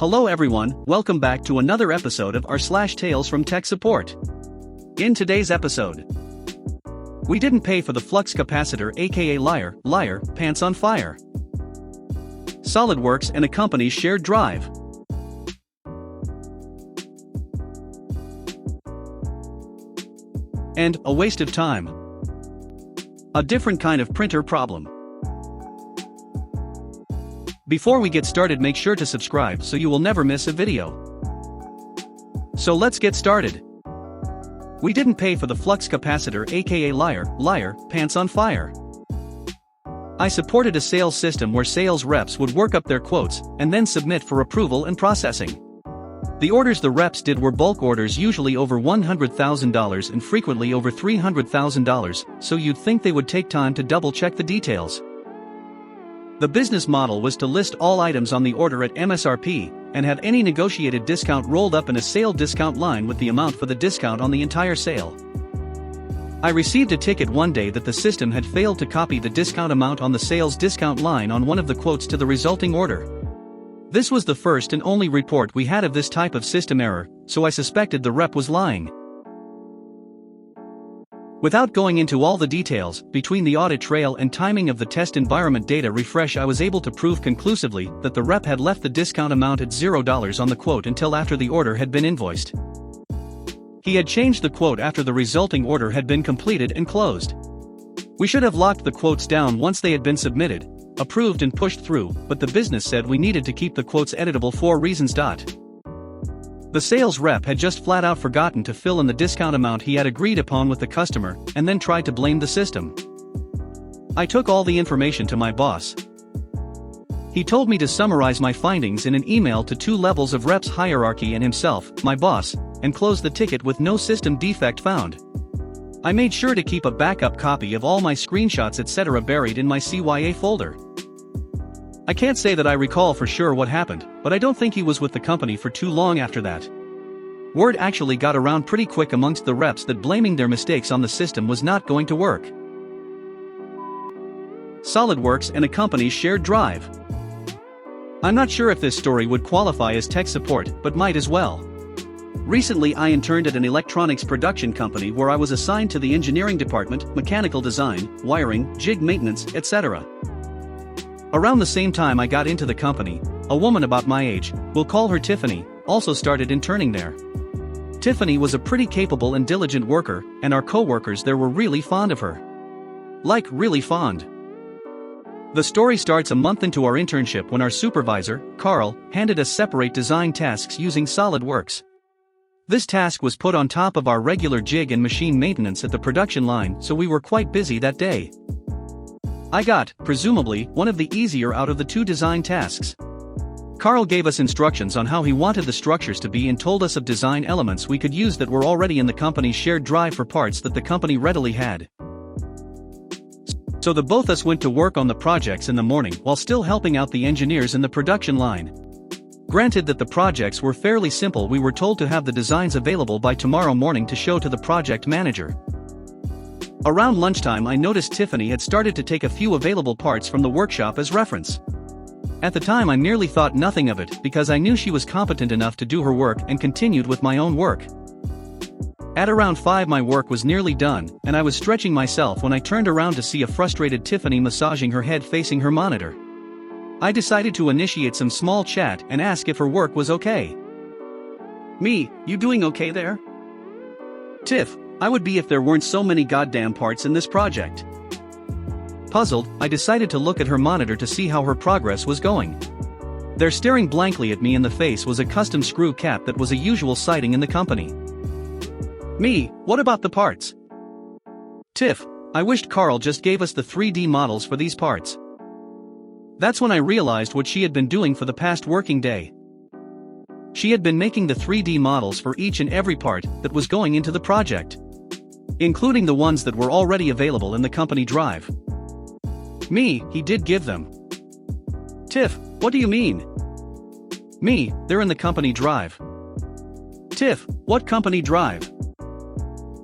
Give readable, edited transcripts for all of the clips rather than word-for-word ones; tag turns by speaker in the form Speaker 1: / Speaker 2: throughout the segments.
Speaker 1: Hello everyone, welcome back to another episode of our Tales from Tech Support. In today's episode, we didn't pay for the flux capacitor aka liar, pants on fire. SolidWorks and a company's shared drive. And a waste of time. A different kind of printer problem. Before we get started, make sure to subscribe so you will never miss a video. So let's get started. We didn't pay for the flux capacitor aka liar, pants on fire. I supported a sales system where sales reps would work up their quotes and then submit for approval and processing. The orders the reps did were bulk orders, usually over $100,000 and frequently over $300,000, so you'd think they would take time to double check the details. The business model was to list all items on the order at MSRP, and have any negotiated discount rolled up in a sale discount line with the amount for the discount on the entire sale. I received a ticket one day that the system had failed to copy the discount amount on the sales discount line on one of the quotes to the resulting order. This was the first and only report we had of this type of system error, so I suspected the rep was lying. Without going into all the details, between the audit trail and timing of the test environment data refresh, I was able to prove conclusively that the rep had left the discount amount at $0 on the quote until after the order had been invoiced. He had changed the quote after the resulting order had been completed and closed. We should have locked the quotes down once they had been submitted, approved and pushed through, but the business said we needed to keep the quotes editable for reasons. The sales rep had just flat out forgotten to fill in the discount amount he had agreed upon with the customer, and then tried to blame the system. I took all the information to my boss. He told me to summarize my findings in an email to two levels of reps hierarchy and himself, my boss, and close the ticket with no system defect found. I made sure to keep a backup copy of all my screenshots etc. buried in my CYA folder. I can't say that I recall for sure what happened, but I don't think he was with the company for too long after that. Word actually got around pretty quick amongst the reps that blaming their mistakes on the system was not going to work. SolidWorks and a company's shared drive. I'm not sure if this story would qualify as tech support, but might as well. Recently I interned at an electronics production company where I was assigned to the engineering department, mechanical design, wiring, jig maintenance, etc. Around the same time I got into the company, a woman about my age, we'll call her Tiffany, also started interning there. Tiffany was a pretty capable and diligent worker, and our co-workers there were really fond of her. Like really fond. The story starts a month into our internship when our supervisor, Carl, handed us separate design tasks using SolidWorks. This task was put on top of our regular jig and machine maintenance at the production line, so we were quite busy that day. I got, presumably, one of the easier out of the two design tasks. Carl gave us instructions on how he wanted the structures to be and told us of design elements we could use that were already in the company's shared drive for parts that the company readily had. So the both us went to work on the projects in the morning while still helping out the engineers in the production line. Granted that the projects were fairly simple, we were told to have the designs available by tomorrow morning to show to the project manager. Around lunchtime I noticed Tiffany had started to take a few available parts from the workshop as reference. At the time I merely thought nothing of it because I knew she was competent enough to do her work and continued with my own work. At around 5 my work was nearly done, and I was stretching myself when I turned around to see a frustrated Tiffany massaging her head facing her monitor. I decided to initiate some small chat and ask if her work was okay. "Me, you doing okay there?" "Tiff, I would be if there weren't so many goddamn parts in this project." Puzzled, I decided to look at her monitor to see how her progress was going. There staring blankly at me in the face was a custom screw cap that was a usual sighting in the company. "Me, what about the parts?" "Tiff, I wished Carl just gave us the 3D models for these parts." That's when I realized what she had been doing for the past working day. She had been making the 3D models for each and every part that was going into the project, including the ones that were already available in the company drive. "Me, he did give them." "Tiff, what do you mean?" "Me, they're in the company drive." "Tiff, what company drive?"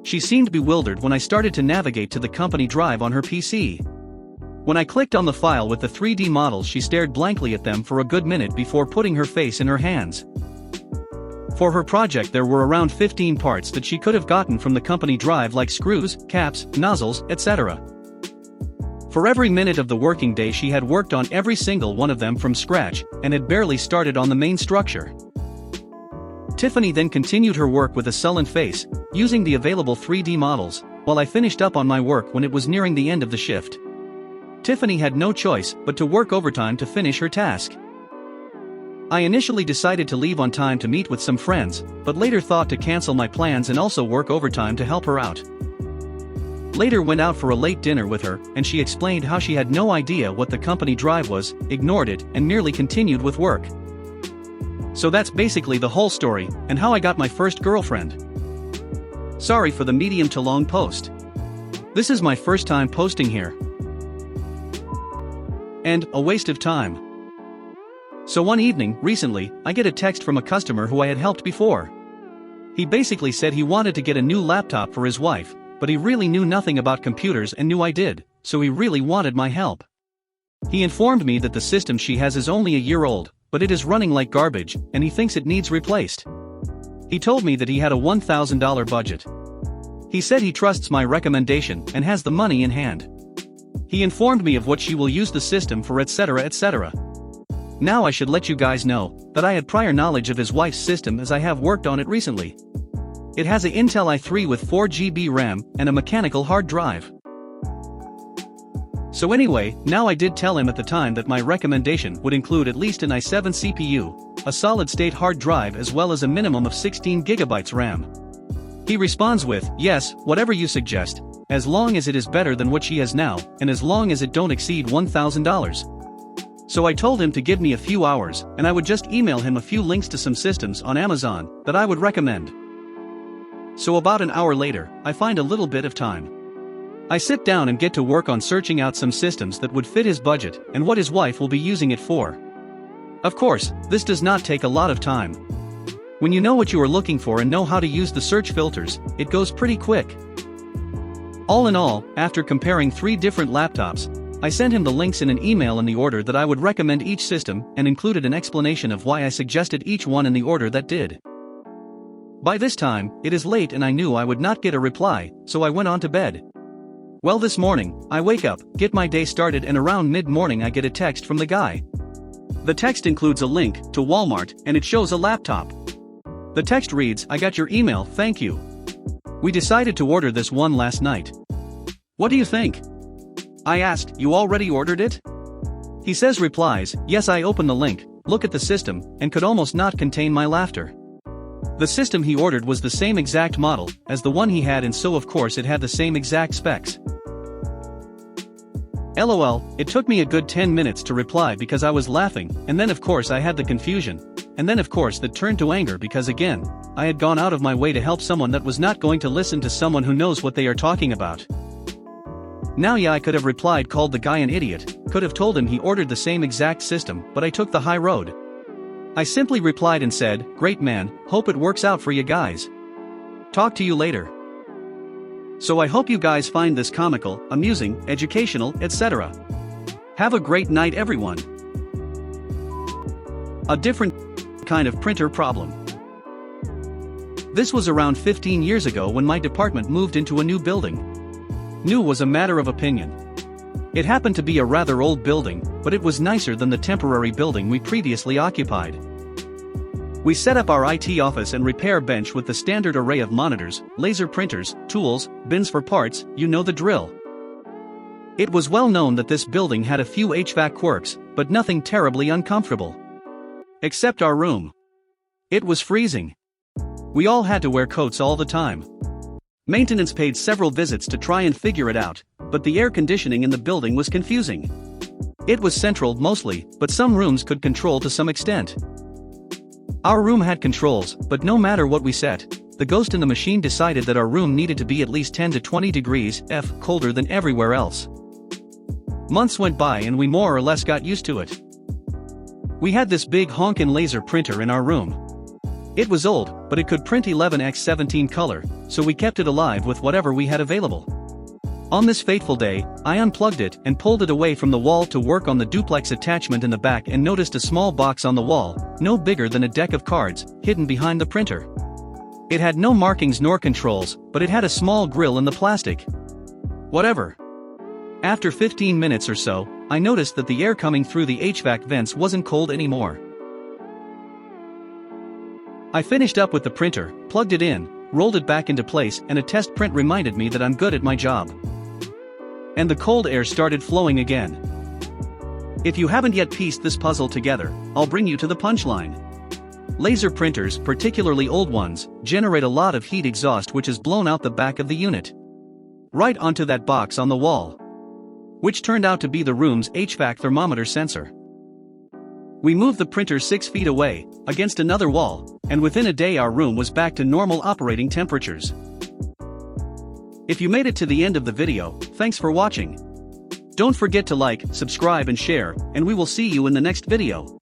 Speaker 1: She seemed bewildered when I started to navigate to the company drive on her PC. When I clicked on the file with the 3D models, she stared blankly at them for a good minute before putting her face in her hands. For her project there were around 15 parts that she could have gotten from the company drive, like screws, caps, nozzles, etc. For every minute of the working day she had worked on every single one of them from scratch, and had barely started on the main structure. Tiffany then continued her work with a sullen face, using the available 3D models, while I finished up on my work when it was nearing the end of the shift. Tiffany had no choice but to work overtime to finish her task. I initially decided to leave on time to meet with some friends, but later thought to cancel my plans and also work overtime to help her out. Later went out for a late dinner with her, and she explained how she had no idea what the company drive was, ignored it, and merely continued with work. So that's basically the whole story, and how I got my first girlfriend. Sorry for the medium to long post. This is my first time posting here. And a waste of time. So one evening, recently, I get a text from a customer who I had helped before. He basically said he wanted to get a new laptop for his wife, but he really knew nothing about computers and knew I did, so he really wanted my help. He informed me that the system she has is only a year old, but it is running like garbage, and he thinks it needs replaced. He told me that he had a $1,000 budget. He said he trusts my recommendation and has the money in hand. He informed me of what she will use the system for, etc., etc. Now I should let you guys know that I had prior knowledge of his wife's system, as I have worked on it recently. It has an Intel i3 with 4 GB RAM and a mechanical hard drive. So anyway, now I did tell him at the time that my recommendation would include at least an i7 CPU, a solid-state hard drive, as well as a minimum of 16 GB RAM. He responds with, yes, whatever you suggest, as long as it is better than what she has now, and as long as it don't exceed $1,000. So I told him to give me a few hours, and I would just email him a few links to some systems on Amazon that I would recommend. So about an hour later, I find a little bit of time. I sit down and get to work on searching out some systems that would fit his budget and what his wife will be using it for. Of course, this does not take a lot of time. When you know what you are looking for and know how to use the search filters, it goes pretty quick. All in all, after comparing 3 different laptops, I sent him the links in an email in the order that I would recommend each system, and included an explanation of why I suggested each one in the order that did. By this time, it is late and I knew I would not get a reply, so I went on to bed. Well, this morning, I wake up, get my day started, and around mid-morning I get a text from the guy. The text includes a link to Walmart, and it shows a laptop. The text reads, "I got your email, thank you. We decided to order this one last night. What do you think?" I asked, "You already ordered it?" He says replies, "Yes." I open the link, look at the system, and could almost not contain my laughter. The system he ordered was the same exact model as the one he had, and so of course it had the same exact specs. LOL, it took me a good 10 minutes to reply because I was laughing, and then of course I had the confusion, and then of course that turned to anger because again, I had gone out of my way to help someone that was not going to listen to someone who knows what they are talking about. Now yeah, I could have replied, called the guy an idiot, could have told him he ordered the same exact system, but I took the high road. I simply replied and said, "Great man, hope it works out for you guys. Talk to you later." So I hope you guys find this comical, amusing, educational, etc. Have a great night everyone. A different kind of printer problem. This was around 15 years ago when my department moved into a new building. New was a matter of opinion. It happened to be a rather old building, but it was nicer than the temporary building we previously occupied. We set up our IT office and repair bench with the standard array of monitors, laser printers, tools, bins for parts, you know the drill. It was well known that this building had a few HVAC quirks, but nothing terribly uncomfortable. Except our room. It was freezing. We all had to wear coats all the time. Maintenance paid several visits to try and figure it out, but the air conditioning in the building was confusing. It was central mostly, but some rooms could control to some extent. Our room had controls, but no matter what we set, the ghost in the machine decided that our room needed to be at least 10 to 20 degrees F colder than everywhere else. Months went by and we more or less got used to it. We had this big honkin' laser printer in our room. It was old, but it could print 11x17 color, so we kept it alive with whatever we had available. On this fateful day, I unplugged it and pulled it away from the wall to work on the duplex attachment in the back and noticed a small box on the wall, no bigger than a deck of cards, hidden behind the printer. It had no markings nor controls, but it had a small grill in the plastic. Whatever. After 15 minutes or so, I noticed that the air coming through the HVAC vents wasn't cold anymore. I finished up with the printer, plugged it in, rolled it back into place, and a test print reminded me that I'm good at my job. And the cold air started flowing again. If you haven't yet pieced this puzzle together, I'll bring you to the punchline. Laser printers, particularly old ones, generate a lot of heat exhaust which is blown out the back of the unit. Right onto that box on the wall. Which turned out to be the room's HVAC thermometer sensor. We moved the printer 6 feet away, against another wall, and within a day our room was back to normal operating temperatures. If you made it to the end of the video, thanks for watching. Don't forget to like, subscribe and share, and we will see you in the next video.